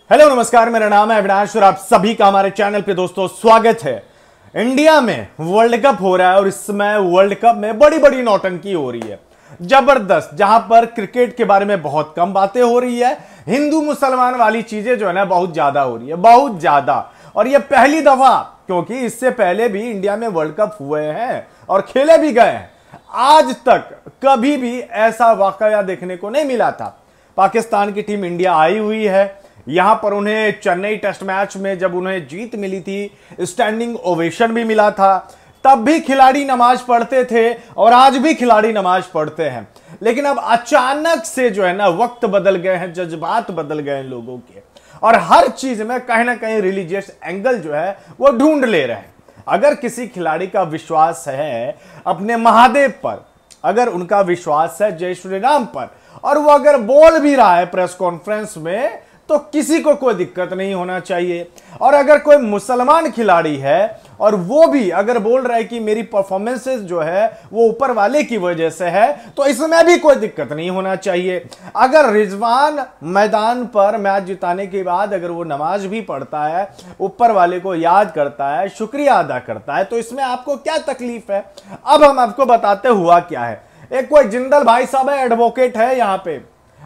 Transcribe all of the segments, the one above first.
Hello नमस्कार, मेरा नाम है अविनाश और आप सभी का हमारे चैनल पे दोस्तों स्वागत है। इंडिया में वर्ल्ड कप हो रहा है और इस समय वर्ल्ड कप में बड़ी बड़ी नौटंकी हो रही है, जबरदस्त। जहां पर क्रिकेट के बारे में बहुत कम बातें हो रही है, हिंदू मुसलमान वाली चीजें जो है ना बहुत ज्यादा हो रही है, बहुत ज्यादा। और यह पहली दफा, क्योंकि इससे पहले भी इंडिया में वर्ल्ड कप हुए हैं और खेले भी गए हैं, आज तक कभी भी ऐसा वाकया देखने को नहीं मिला था। पाकिस्तान की टीम इंडिया आई हुई है, यहां पर उन्हें चेन्नई टेस्ट मैच में जब उन्हें जीत मिली थी, स्टैंडिंग ओवेशन भी मिला था। तब भी खिलाड़ी नमाज पढ़ते थे और आज भी खिलाड़ी नमाज पढ़ते हैं। लेकिन अब अचानक से जो है ना वक्त बदल गए हैं, जज्बात बदल गए हैं लोगों के, और हर चीज में कहीं ना कहीं रिलीजियस एंगल जो है वो ढूंढ ले रहे हैं। अगर किसी खिलाड़ी का विश्वास है अपने महादेव पर, अगर उनका विश्वास है जय श्री राम पर, और वो अगर बोल भी रहा है प्रेस कॉन्फ्रेंस में, तो किसी को कोई दिक्कत नहीं होना चाहिए। और अगर कोई मुसलमान खिलाड़ी है और वो भी अगर बोल रहा है कि मेरी परफॉर्मेंसेस जो है वो ऊपर वाले की वजह से है, तो इसमें भी कोई दिक्कत नहीं होना चाहिए। अगर रिजवान मैदान पर मैच जिताने के बाद अगर वो नमाज भी पढ़ता है, ऊपर वाले को याद करता है, शुक्रिया अदा करता है, तो इसमें आपको क्या तकलीफ है? अब हम आपको बताते हुआ क्या है। एक कोई जिंदल भाई साहब है, एडवोकेट है यहाँ पे,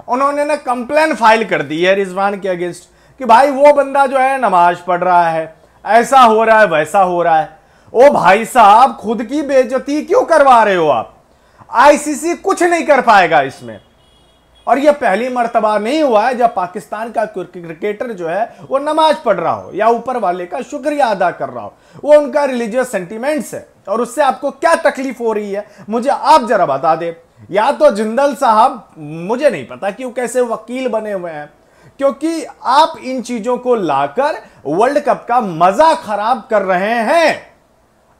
उन्होंने ना कंप्लेन फाइल कर दी है रिजवान के अगेंस्ट कि भाई वो बंदा जो है नमाज पढ़ रहा है, ऐसा हो रहा है, वैसा हो रहा है। ओ भाई साहब, खुद की बेइज्जती क्यों करवा रहे हो आप? आईसीसी कुछ नहीं कर पाएगा इसमें। और यह पहली मर्तबा नहीं हुआ है जब पाकिस्तान का क्रिकेटर जो है वो नमाज पढ़ रहा हो या ऊपर वाले का शुक्रिया अदा कर रहा हो। वो उनका रिलीजियस सेंटिमेंट्स है और उससे आपको क्या तकलीफ हो रही है, मुझे आप जरा बता दे। या तो जिंदल साहब, मुझे नहीं पता कि वो कैसे वकील बने हुए हैं, क्योंकि आप इन चीजों को लाकर वर्ल्ड कप का मजा खराब कर रहे हैं।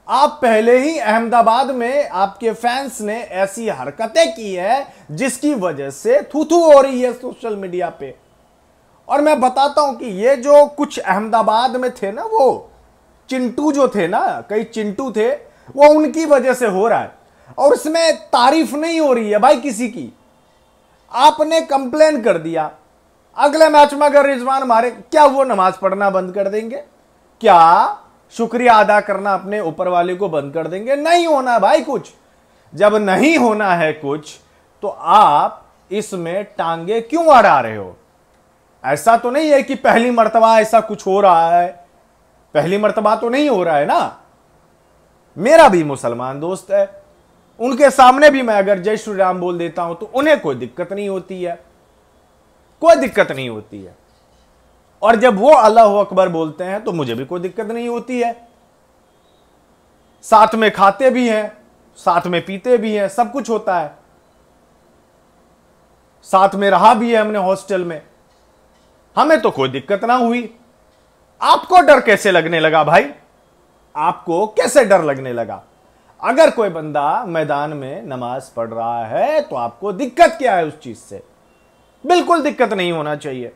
आप पहले ही अहमदाबाद में आपके फैंस ने ऐसी हरकतें की है जिसकी वजह से थू थू हो रही है सोशल मीडिया पे। और मैं बताता हूं कि ये जो कुछ अहमदाबाद में थे ना, वो चिंटू जो थे ना, कई चिंटू थे, वो उनकी वजह से हो रहा है। और उसमें तारीफ नहीं हो रही है भाई किसी की। आपने कंप्लेन कर दिया, अगले मैच में अगर रिजवान मारे, क्या वो नमाज पढ़ना बंद कर देंगे? क्या शुक्रिया अदा करना अपने ऊपर वाले को बंद कर देंगे? नहीं होना भाई कुछ। जब नहीं होना है कुछ, तो आप इसमें टांगे क्यों अड़ा रहे हो? ऐसा तो नहीं है कि पहली मर्तबा ऐसा कुछ हो रहा है, पहली मर्तबा तो नहीं हो रहा है ना। मेरा भी मुसलमान दोस्त है, उनके सामने भी मैं अगर जय श्री राम बोल देता हूं तो उन्हें कोई दिक्कत नहीं होती है, कोई दिक्कत नहीं होती है। और जब वो अल्लाह अकबर बोलते हैं तो मुझे भी कोई दिक्कत नहीं होती है। साथ में खाते भी हैं, साथ में पीते भी हैं, सब कुछ होता है। साथ में रहा भी है हमने हॉस्टल में, हमें तो कोई दिक्कत ना हुई। आपको डर कैसे लगने लगा भाई? आपको कैसे डर लगने लगा? अगर कोई बंदा मैदान में नमाज पढ़ रहा है तो आपको दिक्कत क्या है उस चीज से? बिल्कुल दिक्कत नहीं होना चाहिए।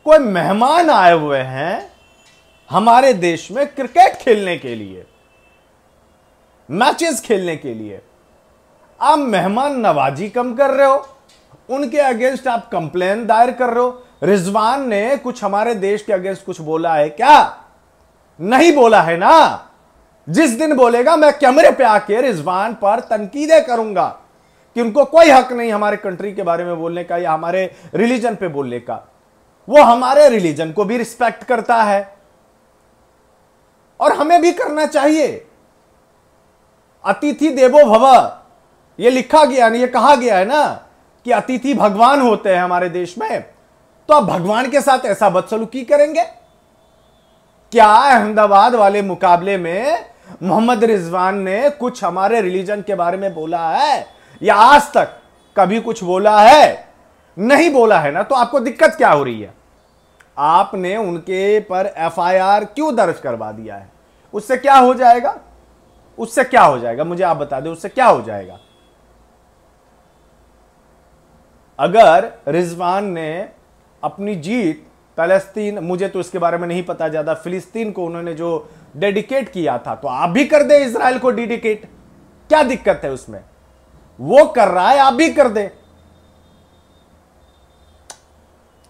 कोई मेहमान आए हुए हैं हमारे देश में क्रिकेट खेलने के लिए, मैचेस खेलने के लिए, आप मेहमान नवाजी कम कर रहे हो, उनके अगेंस्ट आप कंप्लेन दायर कर रहे हो। रिजवान ने कुछ हमारे देश के अगेंस्ट कुछ बोला है क्या? नहीं बोला है ना। जिस दिन बोलेगा मैं कैमरे पे आके रिजवान पर तनकीदें करूंगा कि उनको कोई हक नहीं हमारे कंट्री के बारे में बोलने का या हमारे रिलीजन पे बोलने का। वो हमारे रिलीजन को भी रिस्पेक्ट करता है और हमें भी करना चाहिए। अतिथि देवो भव, ये लिखा गया, ये कहा गया है ना कि अतिथि भगवान होते हैं हमारे देश में, तो आप भगवान के साथ ऐसा बदसलूकी करेंगे क्या? अहमदाबाद वाले मुकाबले में मोहम्मद रिजवान ने कुछ हमारे रिलीजन के बारे में बोला है या आज तक कभी कुछ बोला है? नहीं बोला है ना, तो आपको दिक्कत क्या हो रही है? आपने उनके पर एफआईआर क्यों दर्ज करवा दिया है? उससे क्या हो जाएगा? उससे क्या हो जाएगा मुझे आप बता दें, उससे क्या हो जाएगा? अगर रिजवान ने अपनी जीत फलस्तीन, मुझे तो इसके बारे में नहीं पता ज्यादा, फिलिस्तीन को उन्होंने जो डेडिकेट किया था, तो आप भी कर दे इजराइल को डेडिकेट, क्या दिक्कत है उसमें? वो कर रहा है, आप भी कर दे।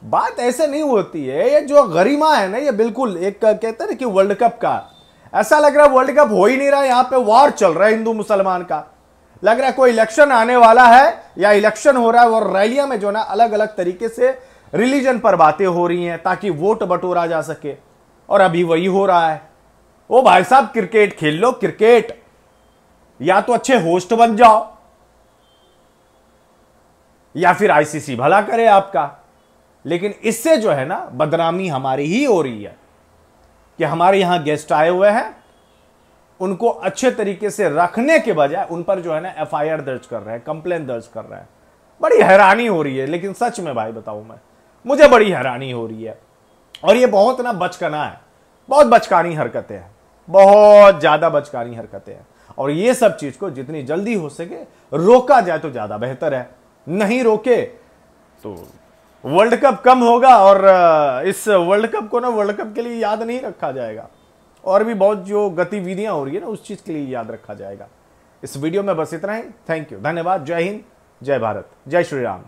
बात ऐसे नहीं होती है। ये जो गरिमा है ना, ये बिल्कुल एक कहते हैं ना कि वर्ल्ड कप का, ऐसा लग रहा है वर्ल्ड कप हो ही नहीं रहा, यहां पे वॉर चल रहा है हिंदू मुसलमान का। लग रहा है कोई इलेक्शन आने वाला है या इलेक्शन हो रहा है, और रैलियां में जो ना अलग अलग तरीके से रिलीजन पर बातें हो रही हैं ताकि वोट बटोरा जा सके, और अभी वही हो रहा है। ओ भाई साहब, क्रिकेट खेल लो, क्रिकेट, या तो अच्छे होस्ट बन जाओ या फिर आईसीसी भला करे आपका। लेकिन इससे जो है ना बदनामी हमारी ही हो रही है कि हमारे यहां गेस्ट आए हुए हैं, उनको अच्छे तरीके से रखने के बजाय उन पर जो है ना एफआईआर दर्ज कर रहे हैं, कंप्लेन दर्ज कर रहे हैं। बड़ी हैरानी हो रही है। लेकिन सच में भाई बताऊं, मैं मुझे बड़ी हैरानी हो रही है। और ये बहुत ना बचकाना है, बहुत बचकानी हरकतें हैं, बहुत ज्यादा बचकानी हरकतें हैं। और ये सब चीज को जितनी जल्दी हो सके रोका जाए तो ज्यादा बेहतर है। नहीं रोके तो वर्ल्ड कप कम होगा, और इस वर्ल्ड कप को ना वर्ल्ड कप के लिए याद नहीं रखा जाएगा, और भी बहुत जो गतिविधियां हो रही है ना उस चीज के लिए याद रखा जाएगा। इस वीडियो में बस इतना ही। थैंक यू, धन्यवाद। जय हिंद, जय भारत, जय श्री राम।